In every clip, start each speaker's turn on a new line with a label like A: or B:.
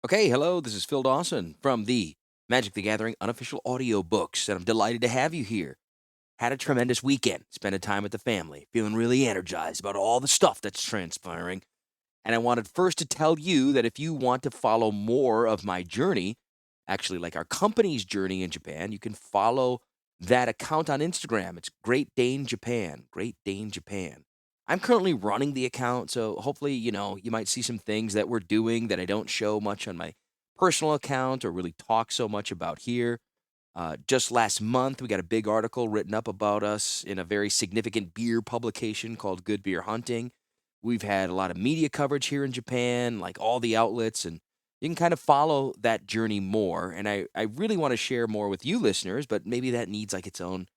A: Okay, hello, this is Phil Dawson from the Magic the Gathering unofficial audiobooks, and I'm delighted to have you here. Had a tremendous weekend, spending time with the family, feeling really energized about all the stuff that's transpiring. And I wanted first to tell you that if you want to follow more of my journey, actually, like our company's journey in Japan, you can follow that account on Instagram. It's Great Dane Japan. Great Dane Japan. I'm currently running the account, so hopefully, you might see some things that we're doing that I don't show much on my personal account or really talk so much about here. Just last month, we got a big article written up about us in a very significant beer publication called Good Beer Hunting. We've had a lot of media coverage here in Japan, like all the outlets, and you can kind of follow that journey more. And I really want to share more with you listeners, but maybe that needs like its own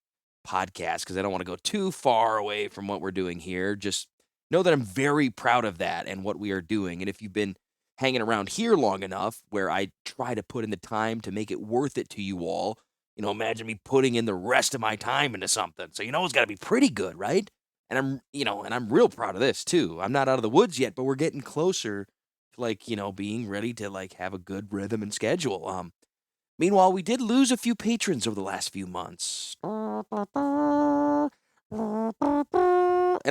A: podcast because I don't want to go too far away from what we're doing here. Just know that I'm very proud of that and what we are doing. And if you've been hanging around here long enough where I try to put in the time to make it worth it to you all, imagine me putting in the rest of my time into something. So it's got to be pretty good, right? And I'm real proud of this too. I'm not out of the woods yet, but we're getting closer to being ready to have a good rhythm and schedule. Meanwhile, we did lose a few patrons over the last few months. And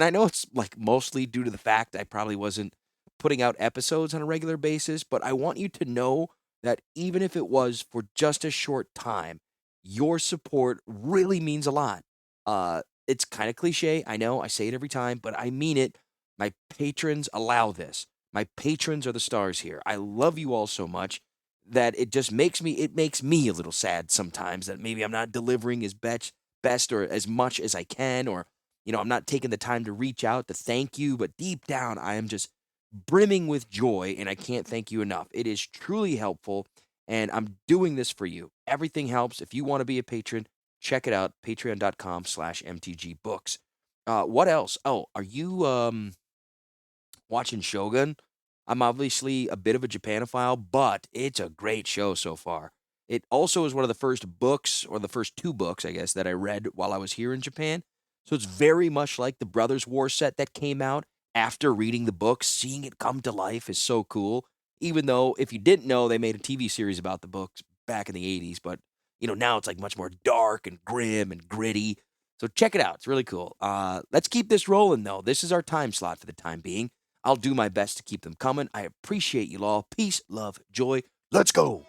A: I know it's mostly due to the fact I probably wasn't putting out episodes on a regular basis, but I want you to know that even if it was for just a short time, your support really means a lot. It's kind of cliche, I know, I say it every time, but I mean it. My patrons allow this. My patrons are the stars here. I love you all so much that it makes me a little sad sometimes that maybe I'm not delivering as best or as much as I can, or I'm not taking the time to reach out to thank you, but deep down I am just brimming with joy and I can't thank you enough. It is truly helpful and I'm doing this for you. Everything helps. If you want to be a patron, check it out, patreon.com/mtgbooks. What else? Oh, are you watching Shogun? I'm obviously a bit of a Japanophile, but it's a great show so far. It also is one of the first books, or the first two books, I guess, that I read while I was here in Japan. So it's very much like the Brothers War set that came out after reading the books. Seeing it come to life is so cool. Even though, if you didn't know, they made a TV series about the books back in the 80s, but now it's like much more dark and grim and gritty. So check it out. It's really cool. Let's keep this rolling, though. This is our time slot for the time being. I'll do my best to keep them coming. I appreciate you all. Peace, love, joy. Let's go.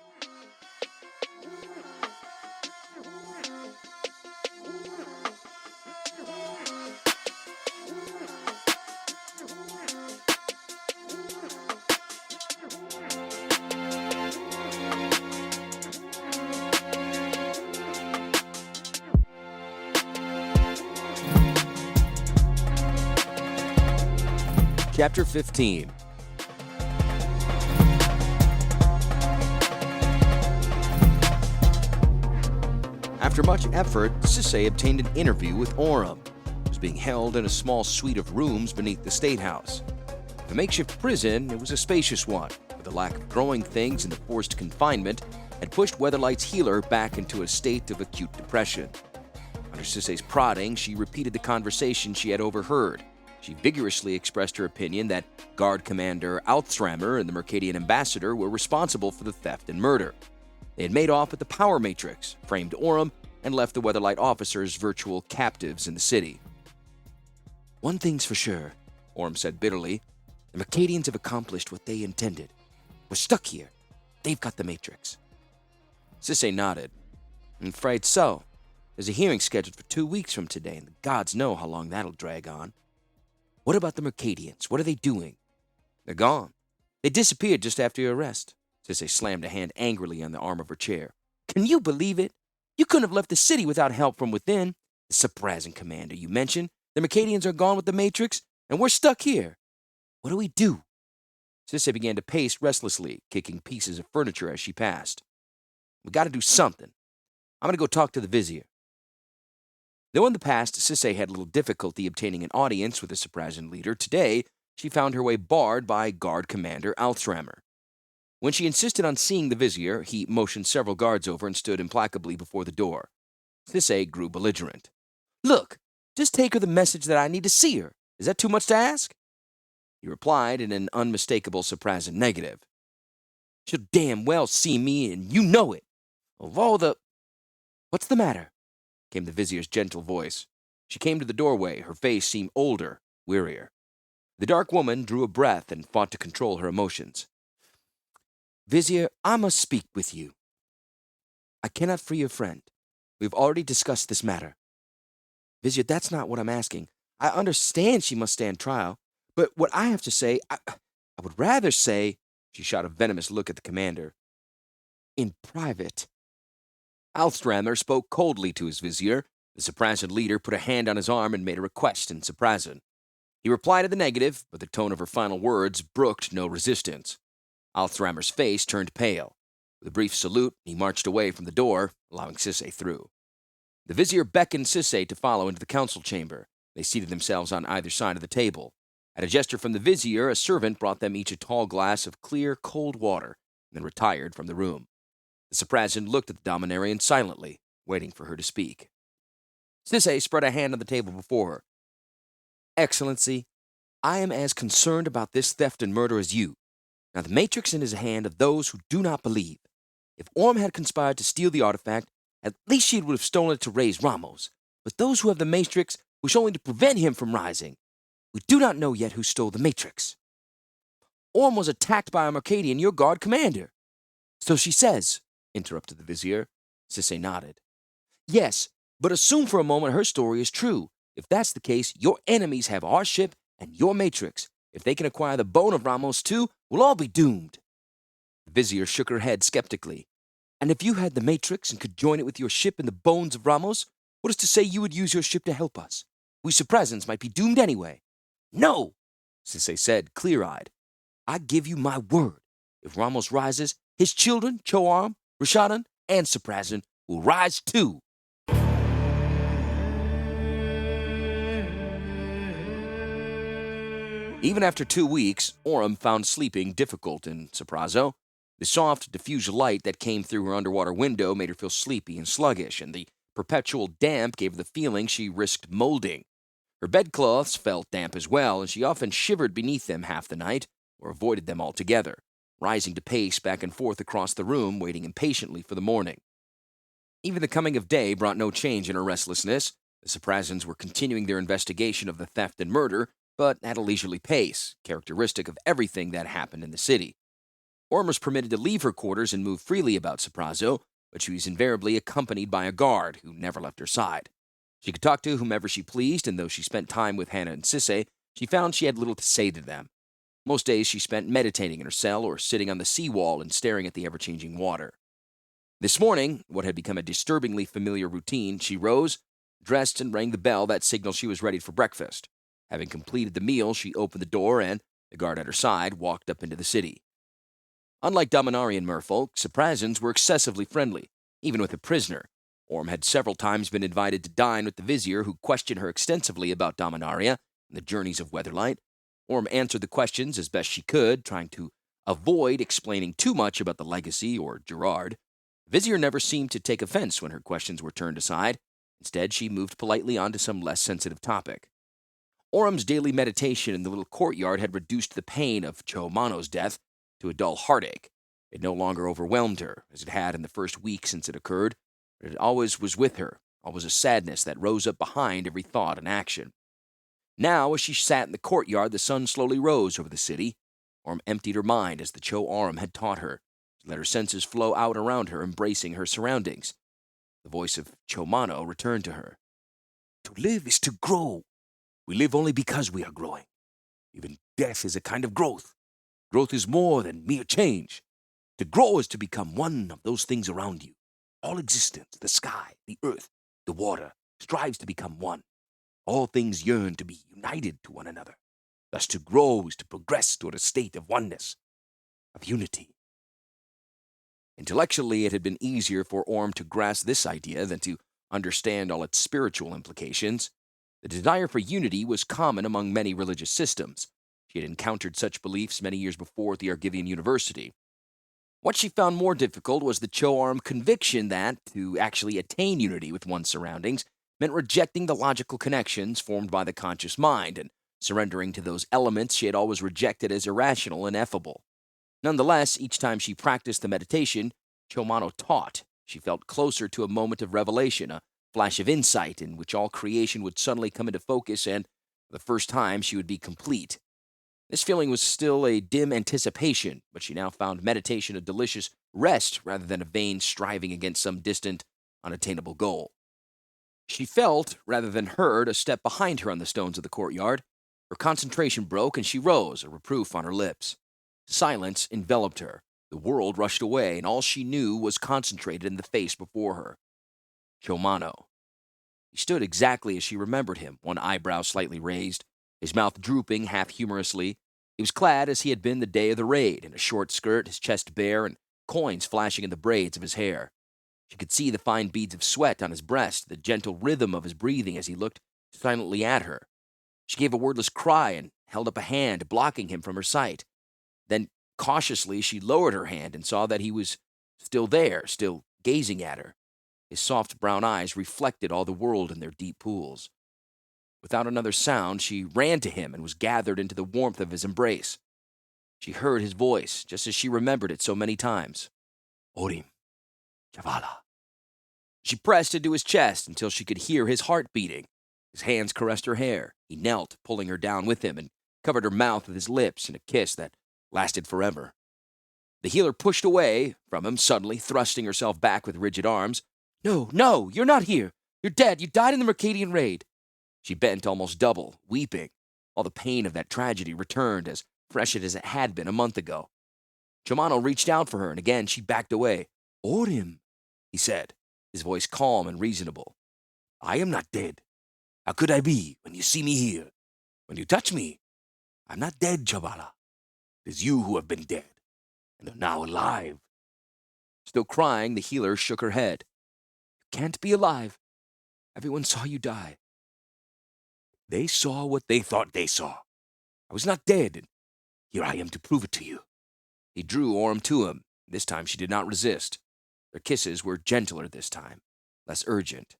A: Chapter 15. After much effort, Sisei obtained an interview with Oram. It was being held in a small suite of rooms beneath the State House. The makeshift prison, it was a spacious one, but the lack of growing things and the forced confinement had pushed Weatherlight's healer back into a state of acute depression. Under Sisei's prodding, she repeated the conversation she had overheard. She vigorously expressed her opinion that Guard Commander Althramer and the Mercadian ambassador were responsible for the theft and murder. They had made off with the power matrix, framed Oram, and left the Weatherlight officers virtual captives in the city. "One thing's for sure," Oram said bitterly. "The Mercadians have accomplished what they intended. We're stuck here. They've got the matrix." Sisei nodded. "I'm afraid so. There's a hearing scheduled for 2 weeks from today, and the gods know how long that'll drag on." "What about the Mercadians? What are they doing?" "They're gone. They disappeared just after your arrest." Sisei slammed a hand angrily on the arm of her chair. "Can you believe it? You couldn't have left the city without help from within. The surprising commander you mentioned. The Mercadians are gone with the Matrix, and we're stuck here. What do we do?" Sisei began to pace restlessly, kicking pieces of furniture as she passed. "We gotta do something. I'm gonna go talk to the Vizier." Though in the past Sisei had little difficulty obtaining an audience with the Surprising leader, today she found her way barred by Guard Commander Althramer. When she insisted on seeing the Vizier, he motioned several guards over and stood implacably before the door. Sisei grew belligerent. "Look, just take her the message that I need to see her. Is that too much to ask?" He replied in an unmistakable Surprising negative. She'll damn well see me, and you know it. Of all the... What's the matter? Came the vizier's gentle voice. She came to the doorway. Her face seemed older, wearier. The dark woman drew a breath and fought to control her emotions. Vizier, I must speak with you. I cannot free your friend. We've already discussed this matter. Vizier, that's not what I'm asking. I understand she must stand trial, but what I have to say, I would rather say, she shot a venomous look at the commander, in private. Alstrammer spoke coldly to his vizier. The Saprazan leader put a hand on his arm and made a request in Saprazan. He replied in the negative, but the tone of her final words brooked no resistance. Alstrammer's face turned pale. With a brief salute, he marched away from the door, allowing Sisay through. The vizier beckoned Sisay to follow into the council chamber. They seated themselves on either side of the table. At a gesture from the vizier, a servant brought them each a tall glass of clear, cold water, and then retired from the room. The Saprazan looked at the Dominarian silently, waiting for her to speak. Sisay spread a hand on the table before her. Excellency, I am as concerned about this theft and murder as you. Now the Matrix in his hand of those who do not believe. If Orm had conspired to steal the artifact, at least she would have stolen it to raise Ramos. But those who have the Matrix wish only to prevent him from rising. We do not know yet who stole the Matrix. Orm was attacked by a Mercadian, your guard commander. So she says, interrupted the vizier. Sisay nodded. Yes, but assume for a moment her story is true. If that's the case, your enemies have our ship and your Matrix. If they can acquire the bone of Ramos too, we'll all be doomed. The vizier shook her head skeptically. And if you had the Matrix and could join it with your ship and the bones of Ramos, what is to say you would use your ship to help us? We Saprazans might be doomed anyway. No, Sisay said, clear-eyed. I give you my word. If Ramos rises, his children, Cho'arm, Rishadan, and Saprazan will rise too. Even after 2 weeks, Orm found sleeping difficult in Saprazo. The soft, diffuse light that came through her underwater window made her feel sleepy and sluggish, and the perpetual damp gave her the feeling she risked molding. Her bedclothes felt damp as well, and she often shivered beneath them half the night, or avoided them altogether, rising to pace back and forth across the room, waiting impatiently for the morning. Even the coming of day brought no change in her restlessness. The Saprazans were continuing their investigation of the theft and murder, but at a leisurely pace, characteristic of everything that happened in the city. Orm was permitted to leave her quarters and move freely about Saprazo, but she was invariably accompanied by a guard who never left her side. She could talk to whomever she pleased, and though she spent time with Hannah and Sisay, she found she had little to say to them. Most days she spent meditating in her cell or sitting on the seawall and staring at the ever-changing water. This morning, what had become a disturbingly familiar routine, she rose, dressed, and rang the bell that signaled she was ready for breakfast. Having completed the meal, she opened the door and, the guard at her side, walked up into the city. Unlike Dominarian merfolk, Saprazans were excessively friendly, even with a prisoner. Orm had several times been invited to dine with the vizier, who questioned her extensively about Dominaria and the journeys of Weatherlight. Orm answered the questions as best she could, trying to avoid explaining too much about the legacy or Gerard. The vizier never seemed to take offense when her questions were turned aside. Instead, she moved politely on to some less sensitive topic. Orm's daily meditation in the little courtyard had reduced the pain of Cho'Mano's death to a dull heartache. It no longer overwhelmed her, as it had in the first week since it occurred, but it always was with her, always a sadness that rose up behind every thought and action. Now, as she sat in the courtyard, the sun slowly rose over the city. Orm emptied her mind as the Cho'Arm had taught her. She let her senses flow out around her, embracing her surroundings. The voice of Cho'Mano returned to her. To live is to grow. We live only because we are growing. Even death is a kind of growth. Growth is more than mere change. To grow is to become one of those things around you. All existence, the sky, the earth, the water, strives to become one. All things yearn to be united to one another. Thus to grow is to progress toward a state of oneness, of unity. Intellectually, it had been easier for Orm to grasp this idea than to understand all its spiritual implications. The desire for unity was common among many religious systems. She had encountered such beliefs many years before at the Argivian University. What she found more difficult was the Cho'Arm conviction that, to actually attain unity with one's surroundings, meant rejecting the logical connections formed by the conscious mind and surrendering to those elements she had always rejected as irrational and ineffable. Nonetheless, each time she practiced the meditation, Chomano taught. She felt closer to a moment of revelation, a flash of insight in which all creation would suddenly come into focus and, for the first time, she would be complete. This feeling was still a dim anticipation, but she now found meditation a delicious rest rather than a vain striving against some distant, unattainable goal. She felt, rather than heard, a step behind her on the stones of the courtyard. Her concentration broke and she rose, a reproof on her lips. Silence enveloped her. The world rushed away, and all she knew was concentrated in the face before her. Chomano. He stood exactly as she remembered him, one eyebrow slightly raised, his mouth drooping half humorously. He was clad as he had been the day of the raid, in a short skirt, his chest bare, and coins flashing in the braids of his hair. She could see the fine beads of sweat on his breast, the gentle rhythm of his breathing as he looked silently at her. She gave a wordless cry and held up a hand, blocking him from her sight. Then, cautiously, she lowered her hand and saw that he was still there, still gazing at her. His soft brown eyes reflected all the world in their deep pools. Without another sound, she ran to him and was gathered into the warmth of his embrace. She heard his voice, just as she remembered it so many times. Orim, Chavala. She pressed into his chest until she could hear his heart beating. His hands caressed her hair. He knelt, pulling her down with him, and covered her mouth with his lips in a kiss that lasted forever. The healer pushed away from him suddenly, thrusting herself back with rigid arms. No, no, you're not here. You're dead. You died in the Mercadian raid. She bent almost double, weeping. All the pain of that tragedy returned, as fresh as it had been a month ago. Chomano reached out for her, and again she backed away. Orim, he said, his voice calm and reasonable. I am not dead. How could I be when you see me here? When you touch me? I'm not dead, Chavala. It is you who have been dead, and are now alive. Still crying, the healer shook her head. You can't be alive. Everyone saw you die. They saw what they thought they saw. I was not dead, and here I am to prove it to you. He drew Orim to him. This time she did not resist. Their kisses were gentler this time, less urgent.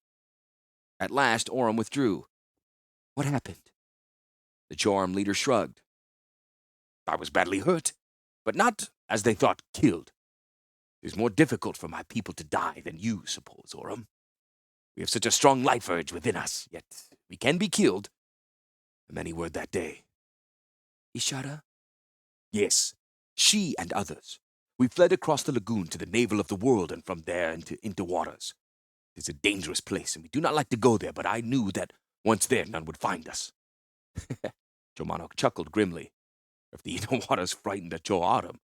A: At last, Orim withdrew. What happened? The Choarm leader shrugged. I was badly hurt, but not, as they thought, killed. It is more difficult for my people to die than you suppose, Orim. We have such a strong life urge within us, yet we can be killed. Many were that day. Ishara? Yes, she and others. We fled across the lagoon to the navel of the world and from there into waters. It is a dangerous place, and we do not like to go there, but I knew that once there none would find us. Chomano chuckled grimly. If the inner waters frightened a Choarm,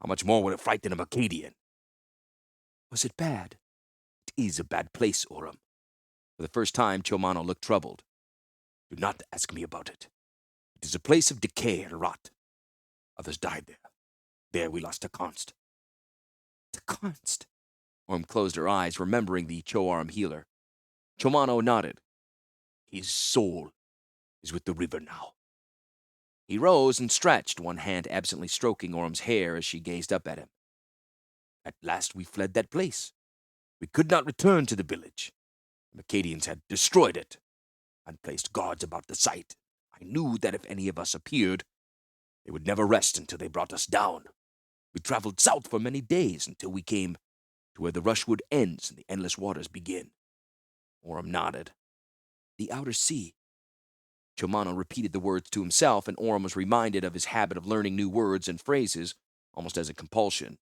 A: how much more would it frighten a Mercadian? Was it bad? It is a bad place, Orim. For the first time, Chomano looked troubled. Do not ask me about it. It is a place of decay and rot. Others died there. There we lost a const. The const? Orm closed her eyes, remembering the Choarm healer. Chomano nodded. His soul is with the river now. He rose and stretched, one hand absently stroking Orm's hair as she gazed up at him. At last we fled that place. We could not return to the village. The Mercadians had destroyed it and placed guards about the site. I knew that if any of us appeared, they would never rest until they brought us down. We traveled south for many days until we came to where the Rushwood ends and the endless waters begin. Orim nodded. The outer sea. Chomano repeated the words to himself, and Orim was reminded of his habit of learning new words and phrases, almost as a compulsion.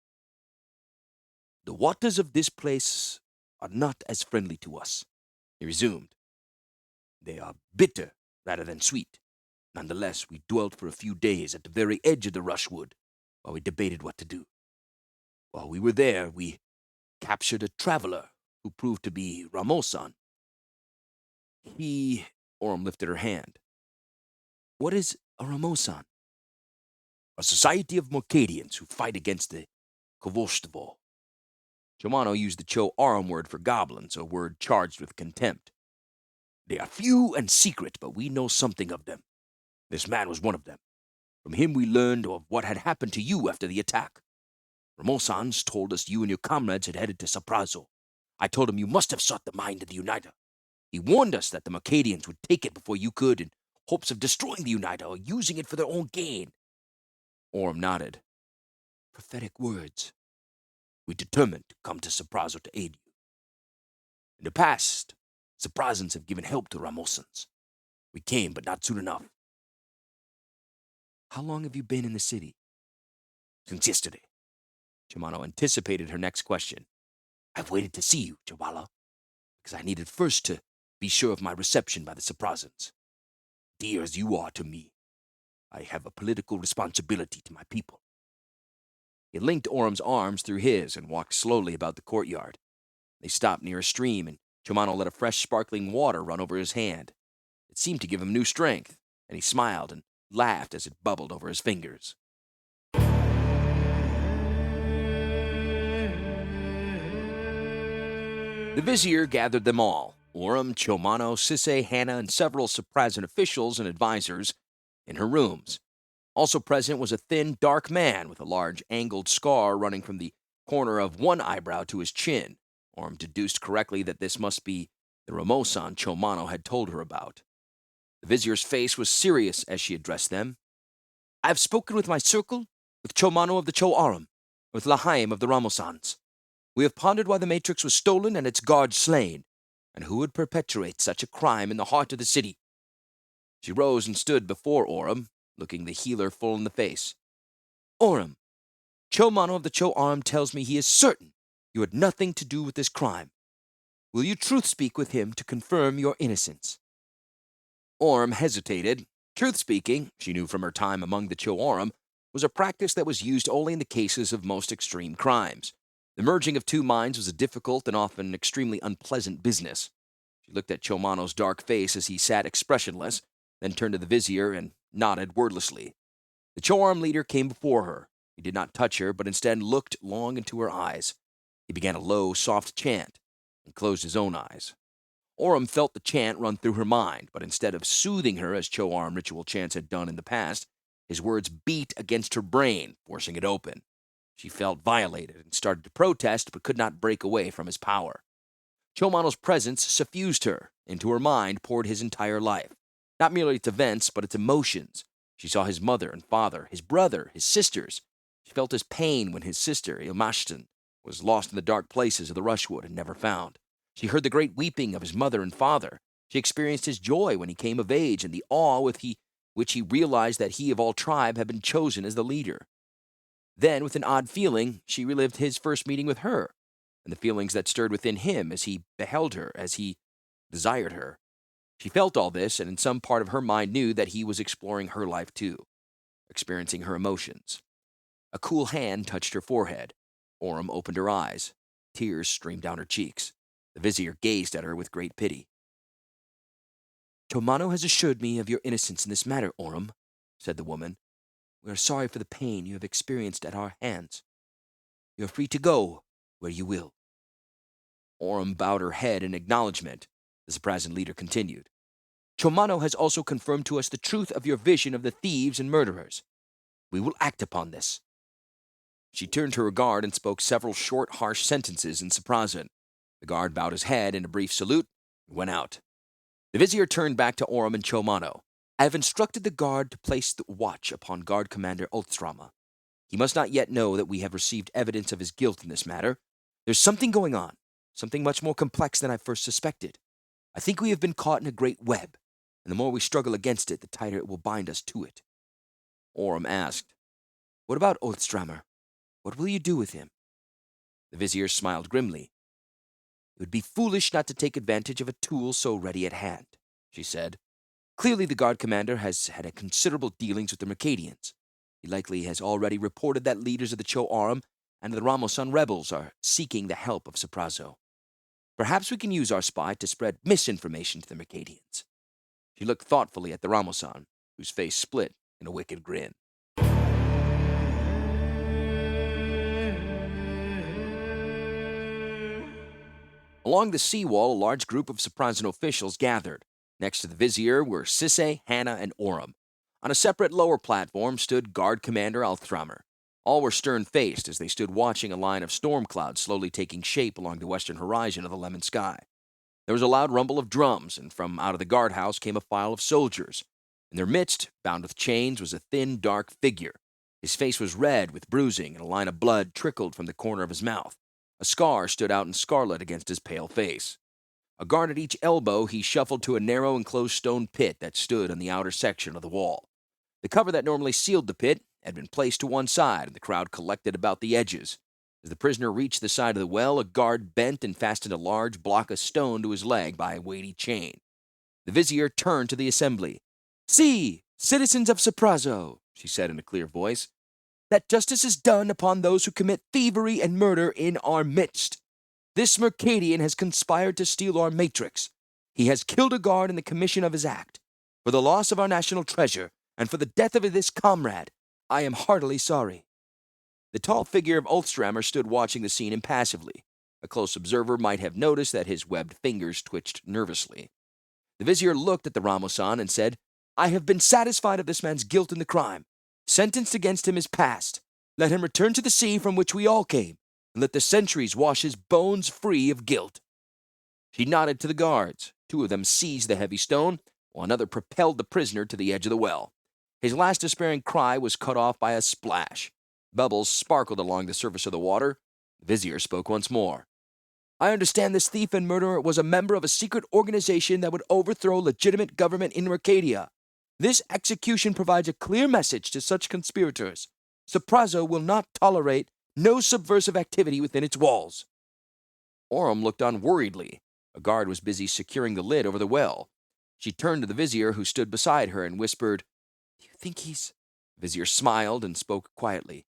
A: The waters of this place are not as friendly to us, he resumed. They are bitter rather than sweet. Nonetheless, we dwelt for a few days at the very edge of the Rushwood while we debated what to do. While we were there, we captured a traveler who proved to be Ramosan. Orim lifted her hand. What is a Ramosan? A society of Mercadians who fight against the Kovoshtovo. Chomano used the Choarm word for goblins, a word charged with contempt. They are few and secret, but we know something of them. This man was one of them. From him we learned of what had happened to you after the attack. Ramosans told us you and your comrades had headed to Saprazo. I told him you must have sought the mind of the Uniter. He warned us that the Mercadians would take it before you could in hopes of destroying the Uniter or using it for their own gain. Orim nodded. Prophetic words. We determined to come to Saprazo to aid you. In the past, Saprazans have given help to Ramosans. We came, but not soon enough. How long have you been in the city? Since yesterday. Chimano anticipated her next question. I've waited to see you, Jawala, because I needed first to be sure of my reception by the Saprazans. Dear as you are to me, I have a political responsibility to my people. He linked Orum's arms through his and walked slowly about the courtyard. They stopped near a stream, and Chimano let a fresh sparkling water run over his hand. It seemed to give him new strength, and he smiled and laughed as it bubbled over his fingers. The vizier gathered them all, Orum, Chomano, Sisse, Hannah, and several Saprazan officials and advisors, in her rooms. Also present was a thin, dark man with a large angled scar running from the corner of one eyebrow to his chin. Orum deduced correctly that this must be the Ramosan Chomano had told her about. The vizier's face was serious as she addressed them. I have spoken with my circle, with Chomano of the Cho'aram, with Lahaim of the Ramosans. We have pondered why the Matrix was stolen and its guard slain, and who would perpetuate such a crime in the heart of the city. She rose and stood before Orum, looking the healer full in the face. Orum, Chomano of the Cho'aram tells me he is certain you had nothing to do with this crime. Will you truth speak with him to confirm your innocence? Orum hesitated. Truth-speaking, she knew from her time among the Cho'aram, was a practice that was used only in the cases of most extreme crimes. The merging of two minds was a difficult and often extremely unpleasant business. She looked at Chomano's dark face as he sat expressionless, then turned to the vizier and nodded wordlessly. The Cho'aram leader came before her. He did not touch her, but instead looked long into her eyes. He began a low, soft chant and closed his own eyes. Orum felt the chant run through her mind, but instead of soothing her as Cho'aram ritual chants had done in the past, his words beat against her brain, forcing it open. She felt violated and started to protest, but could not break away from his power. Chomano's presence suffused her. Into her mind poured his entire life. Not merely its events, but its emotions. She saw his mother and father, his brother, his sisters. She felt his pain when his sister, Ilmashtan, was lost in the dark places of the Rushwood and never found. She heard the great weeping of his mother and father. She experienced his joy when he came of age and the awe with which he realized that he of all tribe had been chosen as the leader. Then, with an odd feeling, she relived his first meeting with her, and the feelings that stirred within him as he beheld her, as he desired her. She felt all this, and in some part of her mind knew that he was exploring her life too, experiencing her emotions. A cool hand touched her forehead. Orum opened her eyes. Tears streamed down her cheeks. The vizier gazed at her with great pity. Chomano has assured me of your innocence in this matter, Orum, said the woman. We are sorry for the pain you have experienced at our hands. You are free to go where you will. Orum bowed her head in acknowledgement. The Saprazan leader continued. Chomano has also confirmed to us the truth of your vision of the thieves and murderers. We will act upon this. She turned to her guard and spoke several short, harsh sentences in Saprazan. The guard bowed his head in a brief salute and went out. The vizier turned back to Orum and Chomano. I have instructed the guard to place the watch upon Guard Commander Ultstrama. He must not yet know that we have received evidence of his guilt in this matter. There's something going on, something much more complex than I first suspected. I think we have been caught in a great web, and the more we struggle against it, the tighter it will bind us to it. Orum asked, What about Ultstrama? What will you do with him? The vizier smiled grimly. It would be foolish not to take advantage of a tool so ready at hand, she said. Clearly the guard commander has had a considerable dealings with the Mercadians. He likely has already reported that leaders of the Cho'aram and the Ramosan rebels are seeking the help of Saprazo. Perhaps we can use our spy to spread misinformation to the Mercadians. She looked thoughtfully at the Ramosan, whose face split in a wicked grin. Along the seawall, a large group of Saprazan officials gathered. Next to the vizier were Sisse, Hannah, and Orum. On a separate lower platform stood Guard Commander Althramer. All were stern-faced as they stood watching a line of storm clouds slowly taking shape along the western horizon of the lemon sky. There was a loud rumble of drums, and from out of the guardhouse came a file of soldiers. In their midst, bound with chains, was a thin, dark figure. His face was red with bruising, and a line of blood trickled from the corner of his mouth. A scar stood out in scarlet against his pale face. A guard at each elbow, he shuffled to a narrow enclosed stone pit that stood on the outer section of the wall. The cover that normally sealed the pit had been placed to one side, and the crowd collected about the edges. As the prisoner reached the side of the well, a guard bent and fastened a large block of stone to his leg by a weighty chain. The vizier turned to the assembly. "See, citizens of Soprazo," she said in a clear voice, "that justice is done upon those who commit thievery and murder in our midst. This Mercadian has conspired to steal our matrix. He has killed a guard in the commission of his act. For the loss of our national treasure, and for the death of this comrade, I am heartily sorry." The tall figure of Ulfstrammer stood watching the scene impassively. A close observer might have noticed that his webbed fingers twitched nervously. The vizier looked at the Ramosan and said, "I have been satisfied of this man's guilt in the crime. Sentence against him is passed. Let him return to the sea from which we all came, and let the centuries wash his bones free of guilt." She nodded to the guards. Two of them seized the heavy stone, while another propelled the prisoner to the edge of the well. His last despairing cry was cut off by a splash. Bubbles sparkled along the surface of the water. The vizier spoke once more. "I understand this thief and murderer was a member of a secret organization that would overthrow legitimate government in Mercadia. This execution provides a clear message to such conspirators. Soprazo will not tolerate no subversive activity within its walls." Orem looked on worriedly. A guard was busy securing the lid over the well. She turned to the vizier, who stood beside her, and whispered, "Do you think he's—" The vizier smiled and spoke quietly.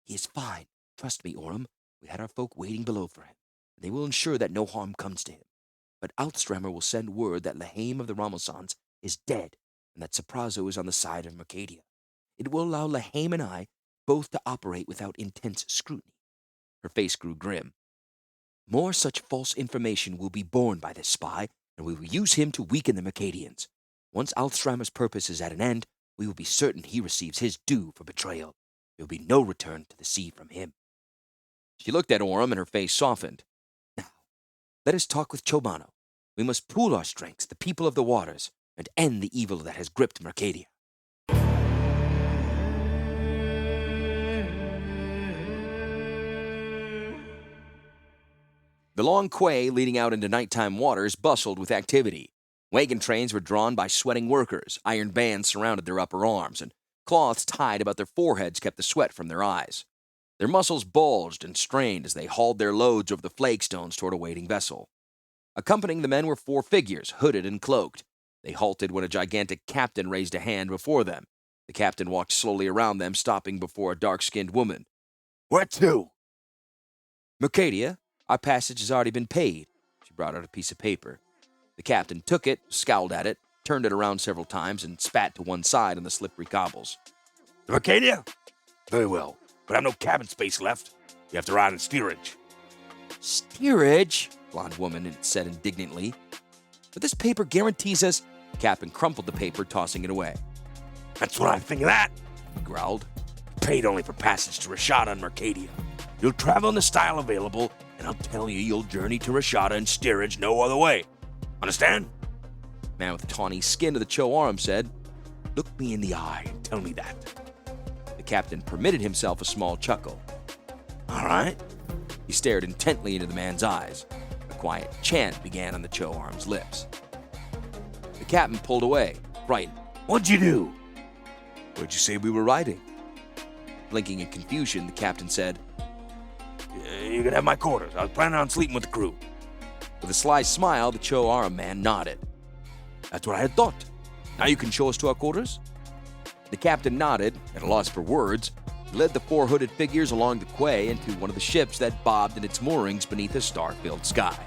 A: "He is fine. Trust me, Orem. We had our folk waiting below for him, and they will ensure that no harm comes to him. But Altstrammer will send word that Lahame of the Ramosans is dead, and that Soprazo is on the side of Mercadia. It will allow Lahame and I both to operate without intense scrutiny." Her face grew grim. "More such false information will be borne by this spy, and we will use him to weaken the Mercadians. Once Altstrammer's purpose is at an end, we will be certain he receives his due for betrayal. There will be no return to the sea from him." She looked at Orem, and her face softened. "Now, let us talk with Chobano. We must pool our strengths, the people of the waters, and end the evil that has gripped Mercadia." The long quay leading out into nighttime waters bustled with activity. Wagon trains were drawn by sweating workers. Iron bands surrounded their upper arms, and cloths tied about their foreheads kept the sweat from their eyes. Their muscles bulged and strained as they hauled their loads over the flagstones toward a waiting vessel. Accompanying the men were 4 figures, hooded and cloaked. They halted when a gigantic captain raised a hand before them. The captain walked slowly around them, stopping before a dark-skinned woman.
B: "Where to?"
A: "Mercadia. Our passage has already been paid." She brought out a piece of paper. The captain took it, scowled at it, turned it around several times, and spat to one side on the slippery cobbles.
B: "To Mercadia? Very well, but I have no cabin space left. You have to ride in steerage."
A: "Steerage?" the blonde woman said indignantly. "But this paper guarantees us—" The captain crumpled the paper, tossing it away.
B: "That's what I think of that,"
A: he growled.
B: "Paid only for passage to Rashada and Mercadia. You'll travel in the style available, and I'll tell you you'll journey to Rashada and steerage no other way. Understand?"
A: The man with tawny skin of the Cho'Aram said,
B: "Look me in the eye and tell me that."
A: The captain permitted himself a small chuckle.
B: "All right."
A: He stared intently into the man's eyes. A quiet chant began on the Cho'Aram's lips. The captain pulled away, frightened.
B: "What'd you do?"
A: "Where'd you say we were riding?" Blinking in confusion, the captain said,
B: "You can have my quarters. I was planning on sleeping with the crew."
A: With a sly smile, the Cho'Aram man nodded.
B: "That's what I had thought.
A: "Now you can show us to our quarters?" The captain nodded, at a loss for words. He led the 4 hooded figures along the quay into one of the ships that bobbed in its moorings beneath a star-filled sky.